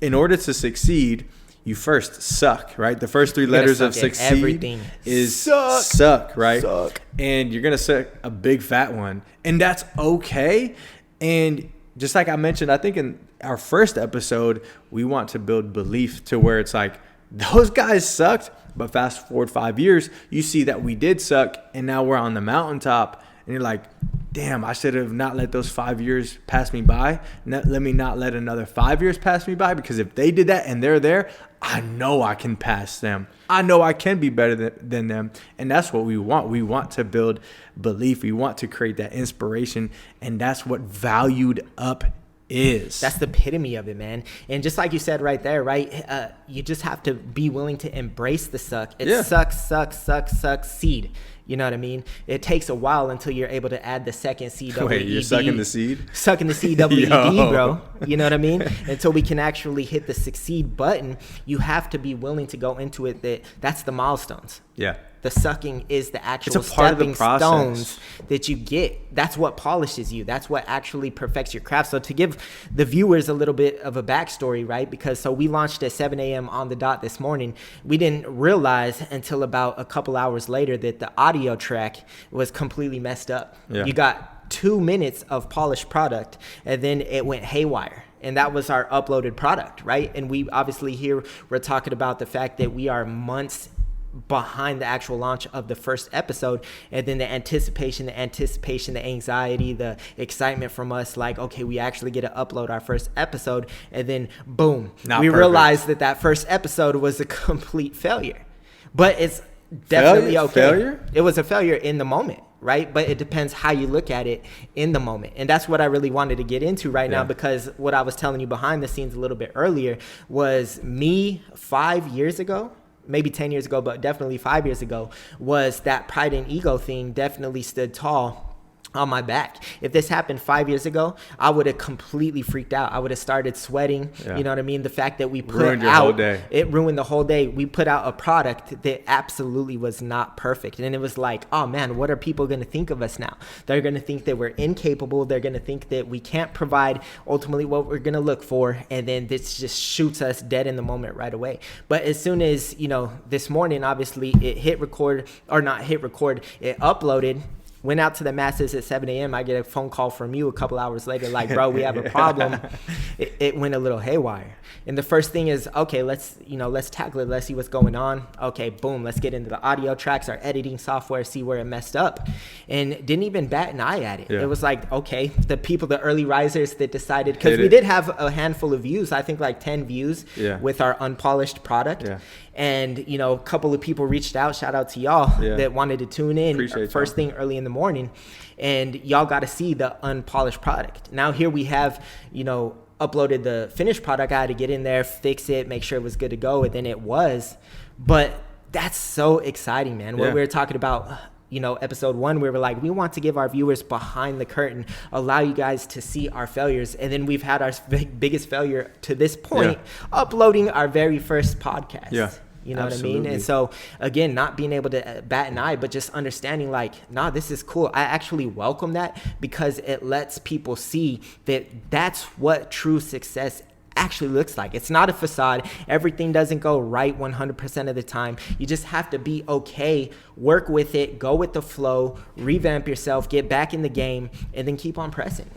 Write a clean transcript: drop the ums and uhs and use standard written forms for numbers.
In order to succeed, you first suck, right? The first three letters of succeed is suck, right? Suck. And you're going to suck a big fat one. And that's okay. And just like I mentioned, I think in our first episode, we want to build belief to where it's like, those guys sucked. But fast forward 5 years, you see that we did suck. And now we're on the mountaintop. And you're like, damn, I should have not let those 5 years pass me by. Let me not let another 5 years pass me by, because if they did that and they're there, I know I can pass them. I know I can be better than them. And that's what we want. We want to build belief. We want to create that inspiration. And that's what valued up is. That's the epitome of it, man. And just like you said right there, right? You just have to be willing to embrace the suck. It sucks, seed. You know what I mean? It takes a while until you're able to add the second C-W-E-D. Wait, you're sucking the seed? Sucking the C-W-E-D, bro. You know what I mean? Until we can actually hit the succeed button, you have to be willing to go into it. That's the milestones. Yeah. The sucking is the actual stepping stones that you get. That's what polishes you. That's what actually perfects your craft. So to give the viewers a little bit of a backstory, right? Because so we launched at 7 a.m. on the dot this morning. We didn't realize until about a couple hours later that the audio track was completely messed up. Yeah. You got 2 minutes of polished product, and then it went haywire. And that was our uploaded product, right? And we obviously here we're talking about the fact that we are months behind the actual launch of the first episode, and then the anticipation, the anxiety, the excitement from us, like, okay, we actually get to upload our first episode, and then boom, we realized that first episode was a complete failure. But it's definitely okay. Failure? It was a failure in the moment, right? But it depends how you look at it in the moment. And that's what I really wanted to get into right now, because what I was telling you behind the scenes a little bit earlier was me 5 years ago, maybe 10 years ago, but definitely 5 years ago, was that pride and ego thing definitely stood tall on my back. If this happened 5 years ago, I would have completely freaked out. I would have started sweating. Yeah. You know what I mean? The fact that we ruined it ruined the whole day. We put out a product that absolutely was not perfect. And it was like, oh man, what are people going to think of us now? They're going to think that we're incapable. They're going to think that we can't provide ultimately what we're going to look for. And then this just shoots us dead in the moment right away. But as soon as, this morning, obviously it it uploaded, went out to the masses at 7 a.m. I get a phone call from you a couple hours later, like, bro, we have a problem. It went a little haywire. And the first thing is, okay, let's tackle it. Let's see what's going on. Okay, boom, let's get into the audio tracks, our editing software, see where it messed up. And didn't even bat an eye at it. Yeah. It was like, okay, the early risers that decided, because we did have a handful of views, I think like 10 views with our unpolished product. Yeah. And, a couple of people reached out, shout out to y'all, that wanted to tune in first thing early in the morning. And y'all got to see the unpolished product. Now here we have, uploaded the finished product. I had to get in there, fix it, make sure it was good to go. And then it was. But that's so exciting, man. What we were talking about, episode 1, we were like, we want to give our viewers behind the curtain, allow you guys to see our failures. And then we've had our biggest failure to this point, uploading our very first podcast. Yeah. You know Absolutely. What I mean? And so, again, not being able to bat an eye, but just understanding like, nah, this is cool. I actually welcome that, because it lets people see that that's what true success actually looks like. It's not a facade. Everything doesn't go right 100% of the time. You just have to be okay, work with it, go with the flow, revamp yourself, get back in the game, and then keep on pressing.